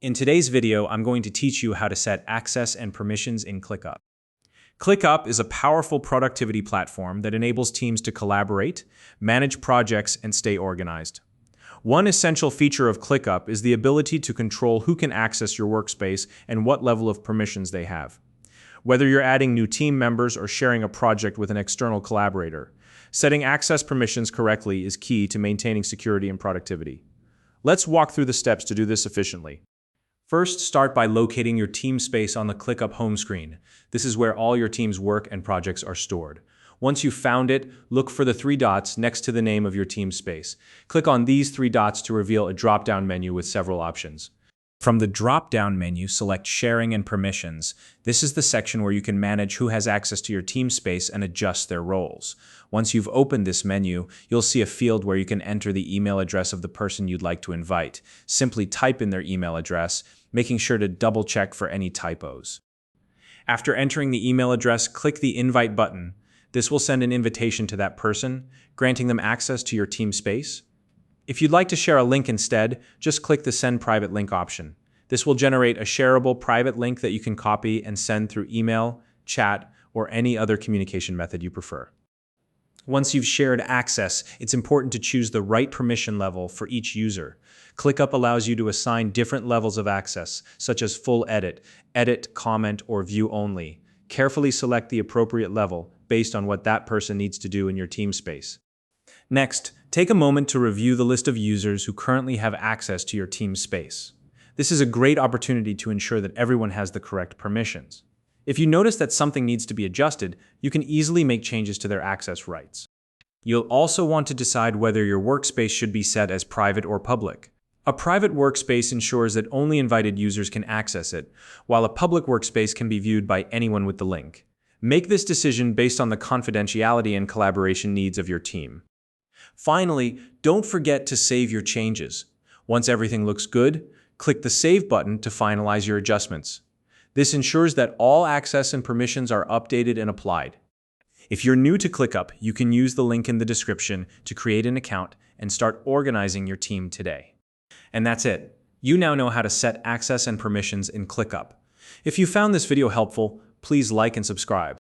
In today's video, I'm going to teach you how to set access and permissions in ClickUp. ClickUp is a powerful productivity platform that enables teams to collaborate, manage projects, and stay organized. One essential feature of ClickUp is the ability to control who can access your workspace and what level of permissions they have. Whether you're adding new team members or sharing a project with an external collaborator, setting access permissions correctly is key to maintaining security and productivity. Let's walk through the steps to do this efficiently. First, start by locating your team space on the ClickUp home screen. This is where all your team's work and projects are stored. Once you've found it, look for the three dots next to the name of your team space. Click on these three dots to reveal a drop-down menu with several options. From the drop-down menu, select Sharing and Permissions. This is the section where you can manage who has access to your team space and adjust their roles. Once you've opened this menu, you'll see a field where you can enter the email address of the person you'd like to invite. Simply type in their email address, making sure to double-check for any typos. After entering the email address, click the Invite button. This will send an invitation to that person, granting them access to your team space. If you'd like to share a link instead, just click the Send Private Link option. This will generate a shareable private link that you can copy and send through email, chat, or any other communication method you prefer. Once you've shared access, it's important to choose the right permission level for each user. ClickUp allows you to assign different levels of access, such as full edit, comment, or view only. Carefully select the appropriate level based on what that person needs to do in your team space. Next, take a moment to review the list of users who currently have access to your team space. This is a great opportunity to ensure that everyone has the correct permissions. If you notice that something needs to be adjusted, you can easily make changes to their access rights. You'll also want to decide whether your workspace should be set as private or public. A private workspace ensures that only invited users can access it, while a public workspace can be viewed by anyone with the link. Make this decision based on the confidentiality and collaboration needs of your team. Finally, don't forget to save your changes. Once everything looks good, click the Save button to finalize your adjustments. This ensures that all access and permissions are updated and applied. If you're new to ClickUp, you can use the link in the description to create an account and start organizing your team today. And that's it. You now know how to set access and permissions in ClickUp. If you found this video helpful, please like and subscribe.